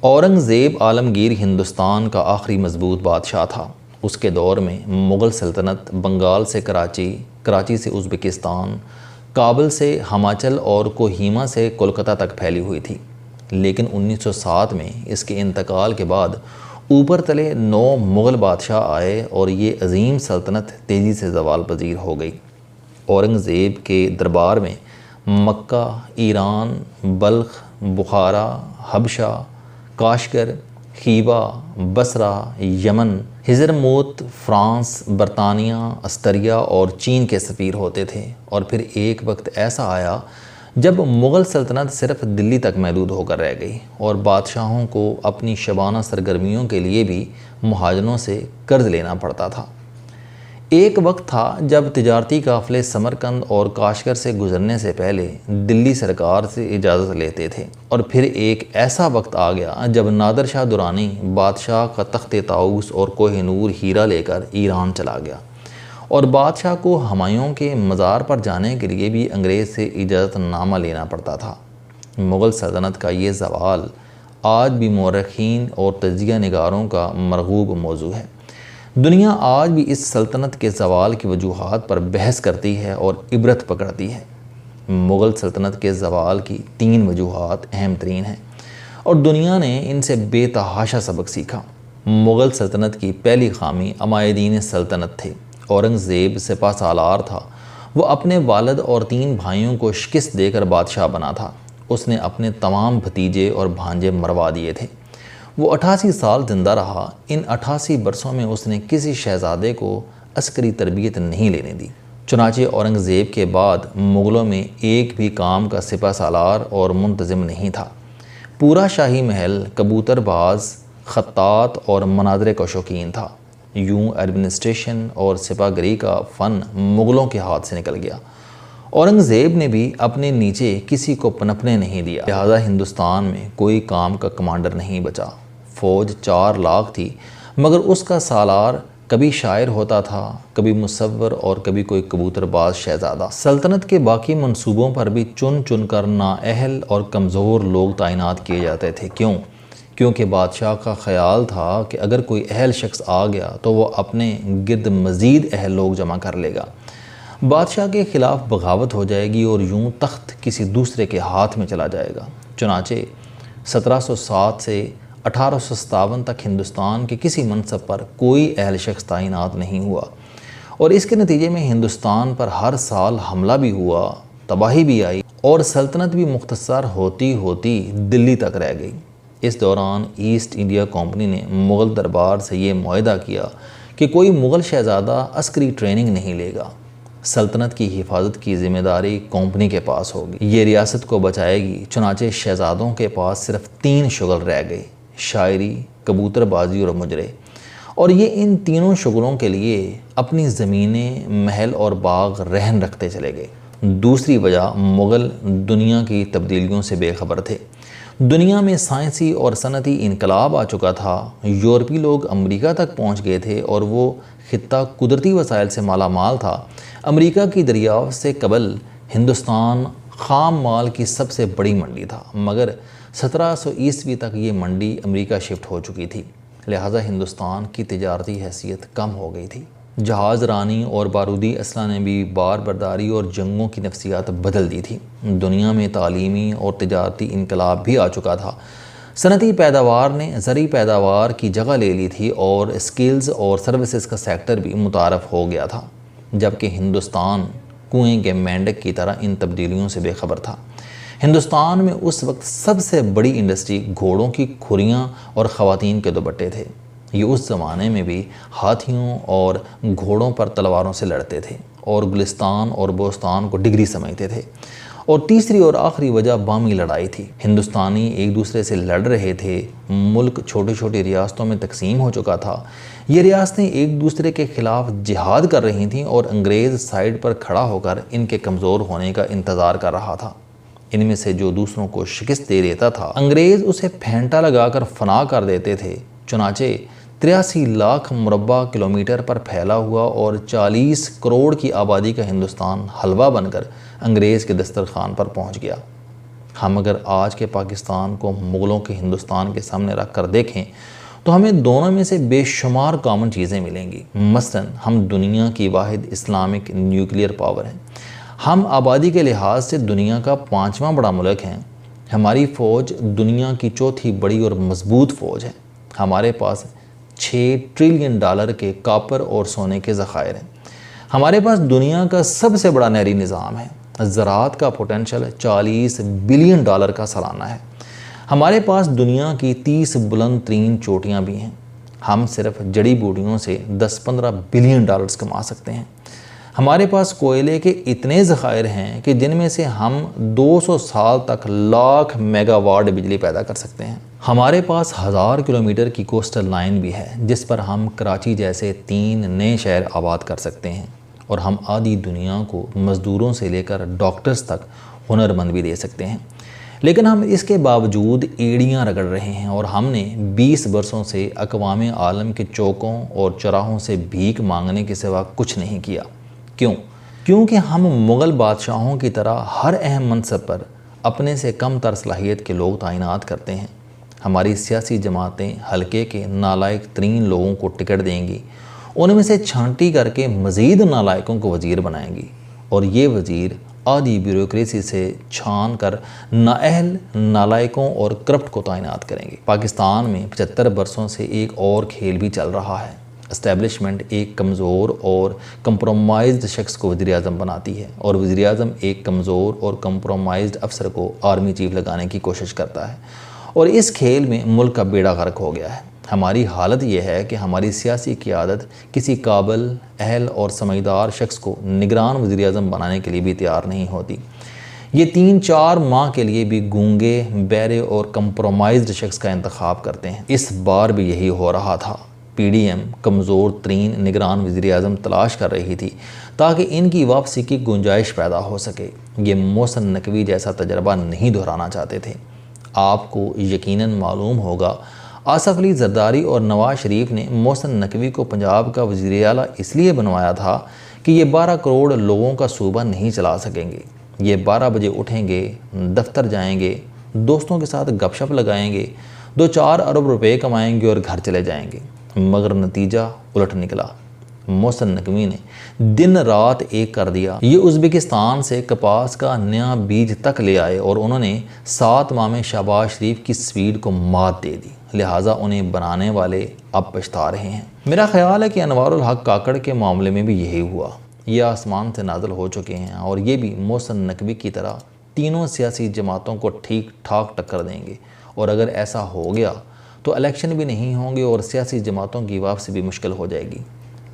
اورنگزیب عالمگیر ہندوستان کا آخری مضبوط بادشاہ تھا۔ اس کے دور میں مغل سلطنت بنگال سے کراچی سے ازبکستان، کابل سے ہماچل اور کوہیما سے کولکتہ تک پھیلی ہوئی تھی، لیکن 1907 میں اس کے انتقال کے بعد اوپر تلے 9 مغل بادشاہ آئے اور یہ عظیم سلطنت تیزی سے زوال پذیر ہو گئی۔ اورنگزیب کے دربار میں مکہ، ایران، بلخ، بخارا، حبشہ، کاشگر، خیبہ، بصرہ، یمن، حضرموت، فرانس، برطانیہ، استریا اور چین کے سفیر ہوتے تھے، اور پھر ایک وقت ایسا آیا جب مغل سلطنت صرف دلی تک محدود ہو کر رہ گئی اور بادشاہوں کو اپنی شبانہ سرگرمیوں کے لیے بھی مہاجروں سے قرض لینا پڑتا تھا۔ ایک وقت تھا جب تجارتی قافلے سمرقند اور کاشغر سے گزرنے سے پہلے دلی سرکار سے اجازت لیتے تھے، اور پھر ایک ایسا وقت آ گیا جب نادر شاہ درانی بادشاہ کا تخت طاؤس اور کوہ نور ہیرا لے کر ایران چلا گیا، اور بادشاہ کو ہمایوں کے مزار پر جانے کے لیے بھی انگریز سے اجازت نامہ لینا پڑتا تھا۔ مغل سلطنت کا یہ زوال آج بھی مورخین اور تجزیہ نگاروں کا مرغوب موضوع ہے۔ دنیا آج بھی اس سلطنت کے زوال کی وجوہات پر بحث کرتی ہے اور عبرت پکڑتی ہے۔ مغل سلطنت کے زوال کی 3 وجوہات اہم ترین ہیں، اور دنیا نے ان سے بے تحاشا سبق سیکھا۔ مغل سلطنت کی پہلی خامی عمایدین سلطنت تھے۔ اورنگزیب سپہ سالار تھا۔ وہ اپنے والد اور 3 بھائیوں کو شکست دے کر بادشاہ بنا تھا۔ اس نے اپنے تمام بھتیجے اور بھانجے مروا دیے تھے۔ وہ 88 سال زندہ رہا۔ ان 88 برسوں میں اس نے کسی شہزادے کو عسکری تربیت نہیں لینے دی۔ چنانچہ اورنگزیب کے بعد مغلوں میں ایک بھی کام کا سپہ سالار اور منتظم نہیں تھا۔ پورا شاہی محل کبوتر باز، خطاط اور مناظرے کا شوقین تھا۔ یوں ایڈمنسٹریشن اور سپہ گری کا فن مغلوں کے ہاتھ سے نکل گیا۔ اورنگزیب نے بھی اپنے نیچے کسی کو پنپنے نہیں دیا، لہذا ہندوستان میں کوئی کام کا کمانڈر نہیں بچا۔ فوج 4 لاکھ تھی، مگر اس کا سالار کبھی شاعر ہوتا تھا، کبھی مصور اور کبھی کوئی کبوتر باز شہزادہ۔ سلطنت کے باقی منصوبوں پر بھی چن چن کر نااہل اور کمزور لوگ تعینات کیے جاتے تھے۔ کیونکہ بادشاہ کا خیال تھا کہ اگر کوئی اہل شخص آ گیا تو وہ اپنے گرد مزید اہل لوگ جمع کر لے گا، بادشاہ کے خلاف بغاوت ہو جائے گی اور یوں تخت کسی دوسرے کے ہاتھ میں چلا جائے گا۔ چنانچہ 1707 سے 1857 تک ہندوستان کے کسی منصب پر کوئی اہل شخص تعینات نہیں ہوا، اور اس کے نتیجے میں ہندوستان پر ہر سال حملہ بھی ہوا، تباہی بھی آئی، اور سلطنت بھی مختصر ہوتی ہوتی دلی تک رہ گئی۔ اس دوران ایسٹ انڈیا کمپنی نے مغل دربار سے یہ معاہدہ کیا کہ کوئی مغل شہزادہ عسکری ٹریننگ نہیں لے گا۔ سلطنت کی حفاظت کی ذمہ داری کمپنی کے پاس ہوگی، یہ ریاست کو بچائے گی۔ چنانچہ شہزادوں کے پاس صرف 3 شغل رہ گئے: شاعری، کبوتر بازی اور مجرے، اور یہ ان تینوں شغلوں کے لیے اپنی زمینیں، محل اور باغ رہن رکھتے چلے گئے۔ دوسری وجہ، مغل دنیا کی تبدیلیوں سے بے خبر تھے۔ دنیا میں سائنسی اور صنعتی انقلاب آ چکا تھا، یورپی لوگ امریکہ تک پہنچ گئے تھے اور وہ خطہ قدرتی وسائل سے مالا مال تھا۔ امریکہ کی دریافت سے قبل ہندوستان خام مال کی سب سے بڑی منڈی تھا، مگر 1700 عیسوی تک یہ منڈی امریکہ شفٹ ہو چکی تھی، لہٰذا ہندوستان کی تجارتی حیثیت کم ہو گئی تھی۔ جہاز رانی اور بارودی اسلحہ نے بھی بار برداری اور جنگوں کی نفسیات بدل دی تھی۔ دنیا میں تعلیمی اور تجارتی انقلاب بھی آ چکا تھا۔ صنعتی پیداوار نے زرعی پیداوار کی جگہ لے لی تھی اور اسکلز اور سروسز کا سیکٹر بھی متعارف ہو گیا تھا، جبکہ ہندوستان کنویں کے مینڈک کی طرح ان تبدیلیوں سے بے خبر تھا۔ ہندوستان میں اس وقت سب سے بڑی انڈسٹری گھوڑوں کی کھریاں اور خواتین کے دوپٹے تھے۔ یہ اس زمانے میں بھی ہاتھیوں اور گھوڑوں پر تلواروں سے لڑتے تھے اور گلستان اور بوستان کو ڈگری سمجھتے تھے۔ اور تیسری اور آخری وجہ بامی لڑائی تھی۔ ہندوستانی ایک دوسرے سے لڑ رہے تھے، ملک چھوٹی چھوٹی ریاستوں میں تقسیم ہو چکا تھا، یہ ریاستیں ایک دوسرے کے خلاف جہاد کر رہی تھیں اور انگریز سائیڈ پر کھڑا ہو کر ان کے کمزور ہونے کا انتظار کر رہا تھا۔ ان میں سے جو دوسروں کو شکست دے دیتا تھا، انگریز اسے پھینٹا لگا کر فنا کر دیتے تھے۔ چنانچہ 83 لاکھ مربع کلومیٹر پر پھیلا ہوا اور 40 کروڑ کی آبادی کا ہندوستان حلوہ بن کر انگریز کے دسترخوان پر پہنچ گیا۔ ہم اگر آج کے پاکستان کو مغلوں کے ہندوستان کے سامنے رکھ کر دیکھیں تو ہمیں دونوں میں سے بے شمار کامن چیزیں ملیں گی۔ مثلا ہم دنیا کی واحد اسلامک نیوکلیئر پاور ہیں، ہم آبادی کے لحاظ سے دنیا کا 5واں بڑا ملک ہیں، ہماری فوج دنیا کی چوتھی بڑی اور مضبوط فوج ہے، ہمارے پاس 6 ٹریلین ڈالر کے کاپر اور سونے کے ذخائر ہیں، ہمارے پاس دنیا کا سب سے بڑا نہری نظام ہے، زراعت کا پوٹینشل 40 بلین ڈالر کا سالانہ ہے، ہمارے پاس دنیا کی 30 بلند ترین چوٹیاں بھی ہیں، ہم صرف جڑی بوٹیوں سے 10-15 بلین ڈالرز کما سکتے ہیں، ہمارے پاس کوئلے کے اتنے ذخائر ہیں کہ جن میں سے ہم 200 سال تک لاکھ میگا واٹ بجلی پیدا کر سکتے ہیں، ہمارے پاس 1000 کلومیٹر کی کوسٹل لائن بھی ہے جس پر ہم کراچی جیسے 3 نئے شہر آباد کر سکتے ہیں، اور ہم آدھی دنیا کو مزدوروں سے لے کر ڈاکٹرز تک ہنرمند بھی دے سکتے ہیں، لیکن ہم اس کے باوجود ایڑیاں رگڑ رہے ہیں اور ہم نے 20 برسوں سے اقوام عالم کے چوکوں اور چراہوں سے بھیک مانگنے کے سوا کچھ نہیں کیا۔ کیوں؟ کیونکہ ہم مغل بادشاہوں کی طرح ہر اہم منصب پر اپنے سے کم تر صلاحیت کے لوگ تعینات کرتے ہیں، ہماری سیاسی جماعتیں حلقے کے نالائق ترین لوگوں کو ٹکٹ دیں گی، ان میں سے چھانٹی کر کے مزید نالائقوں کو وزیر بنائیں گی، اور یہ وزیر آدھی بیوروکریسی سے چھان کر نااہل، نالائقوں اور کرپٹ کو تعینات کریں گے۔ پاکستان میں 75 برسوں سے ایک اور کھیل بھی چل رہا ہے۔ اسٹیبلشمنٹ ایک کمزور اور کمپرومائزڈ شخص کو وزیر اعظم بناتی ہے، اور وزیر اعظم ایک کمزور اور کمپرومائزڈ افسر کو آرمی چیف لگانے کی کوشش کرتا ہے، اور اس کھیل میں ملک کا بیڑا غرق ہو گیا ہے۔ ہماری حالت یہ ہے کہ ہماری سیاسی قیادت کسی قابل، اہل اور سمجھدار شخص کو نگران وزیر اعظم بنانے کے لیے بھی تیار نہیں ہوتی۔ یہ 3-4 ماہ کے لیے بھی گونگے، بہرے اور کمپرومائزڈ شخص کا انتخاب کرتے ہیں۔ اس بار بھی یہی ہو رہا تھا۔ پی ڈی ایم کمزور ترین نگران وزیر اعظم تلاش کر رہی تھی تاکہ ان کی واپسی کی گنجائش پیدا ہو سکے۔ یہ محسن نقوی جیسا تجربہ نہیں دہرانا چاہتے تھے۔ آپ کو یقیناً معلوم ہوگا، آصف علی زرداری اور نواز شریف نے محسن نقوی کو پنجاب کا وزیر اعلیٰ اس لیے بنوایا تھا کہ یہ 12 کروڑ لوگوں کا صوبہ نہیں چلا سکیں گے۔ یہ 12 بجے اٹھیں گے، دفتر جائیں گے، دوستوں کے ساتھ گپ شپ لگائیں گے، 2-4 ارب روپے کمائیں گے اور گھر چلے جائیں گے، مگر نتیجہ الٹ نکلا۔ محسن نقوی نے دن رات ایک کر دیا۔ یہ ازبکستان سے کپاس کا نیا بیج تک لے آئے اور انہوں نے 7 ماہ میں شہباز شریف کی سپیڈ کو مات دے دی، لہٰذا انہیں بنانے والے اب پچھتا رہے ہیں۔ میرا خیال ہے کہ انوار الحق کاکڑ کے معاملے میں بھی یہی ہوا۔ یہ آسمان سے نازل ہو چکے ہیں اور یہ بھی محسن نقوی کی طرح تینوں سیاسی جماعتوں کو ٹھیک ٹھاک ٹکر دیں گے، اور اگر ایسا ہو گیا تو الیکشن بھی نہیں ہوں گے اور سیاسی جماعتوں کی واپسی بھی مشکل ہو جائے گی۔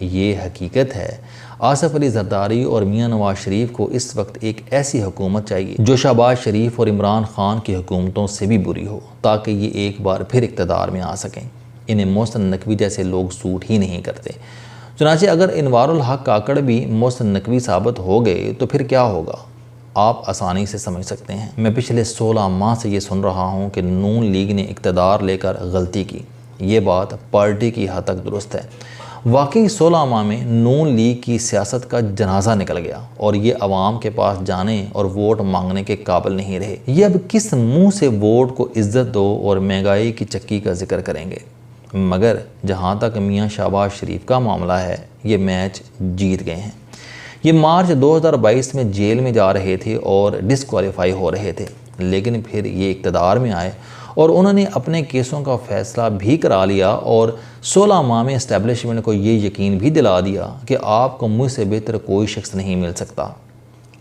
یہ حقیقت ہے۔ آصف علی زرداری اور میاں نواز شریف کو اس وقت ایک ایسی حکومت چاہیے جو شہباز شریف اور عمران خان کی حکومتوں سے بھی بری ہو، تاکہ یہ ایک بار پھر اقتدار میں آ سکیں۔ انہیں محسن نقوی جیسے لوگ سوٹ ہی نہیں کرتے۔ چنانچہ اگر انوار الحق کاکڑ بھی محسن نقوی ثابت ہو گئے تو پھر کیا ہوگا، آپ آسانی سے سمجھ سکتے ہیں۔ میں پچھلے 16 ماہ سے یہ سن رہا ہوں کہ نون لیگ نے اقتدار لے کر غلطی کی۔ یہ بات پارٹی کی حد تک درست ہے۔ واقعی 16 ماہ میں نون لیگ کی سیاست کا جنازہ نکل گیا اور یہ عوام کے پاس جانے اور ووٹ مانگنے کے قابل نہیں رہے۔ یہ اب کس منہ سے ووٹ کو عزت دو اور مہنگائی کی چکی کا ذکر کریں گے؟ مگر جہاں تک میاں شہباز شریف کا معاملہ ہے، یہ میچ جیت گئے ہیں۔ یہ مارچ 2022 میں جیل میں جا رہے تھے اور ڈسکوالیفائی ہو رہے تھے، لیکن پھر یہ اقتدار میں آئے اور انہوں نے اپنے کیسوں کا فیصلہ بھی کرا لیا اور 16 ماہ میں اسٹیبلشمنٹ کو یہ یقین بھی دلا دیا کہ آپ کو مجھ سے بہتر کوئی شخص نہیں مل سکتا۔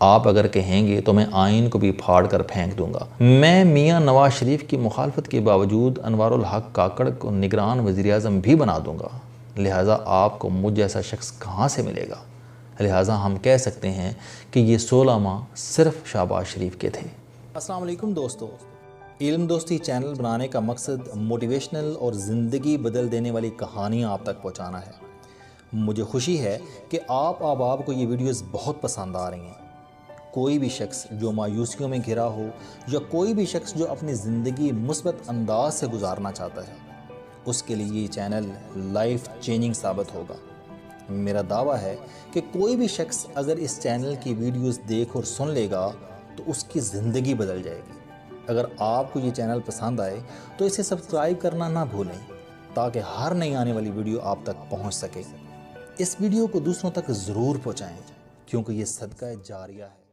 آپ اگر کہیں گے تو میں آئین کو بھی پھاڑ کر پھینک دوں گا۔ میں میاں نواز شریف کی مخالفت کے باوجود انوار الحق کاکڑ کو نگران وزیر اعظم بھی بنا دوں گا، لہٰذا آپ کو مجھ جیسا شخص کہاں سے ملے گا؟ لہٰذا ہم کہہ سکتے ہیں کہ یہ 16 ماہ صرف شہباز شریف کے تھے۔ السلام علیکم دوستو، علم دوستی چینل بنانے کا مقصد موٹیویشنل اور زندگی بدل دینے والی کہانیاں آپ تک پہنچانا ہے۔ مجھے خوشی ہے کہ آپ احباب کو یہ ویڈیوز بہت پسند آ رہی ہیں۔ کوئی بھی شخص جو مایوسیوں میں گھرا ہو یا کوئی بھی شخص جو اپنی زندگی مثبت انداز سے گزارنا چاہتا ہے، اس کے لیے یہ چینل لائف چینجنگ ثابت ہوگا۔ میرا دعویٰ ہے کہ کوئی بھی شخص اگر اس چینل کی ویڈیوز دیکھ اور سن لے گا تو اس کی زندگی بدل جائے گی۔ اگر آپ کو یہ چینل پسند آئے تو اسے سبسکرائب کرنا نہ بھولیں تاکہ ہر نئی آنے والی ویڈیو آپ تک پہنچ سکے۔ اس ویڈیو کو دوسروں تک ضرور پہنچائیں کیونکہ یہ صدقہ جاریہ ہے۔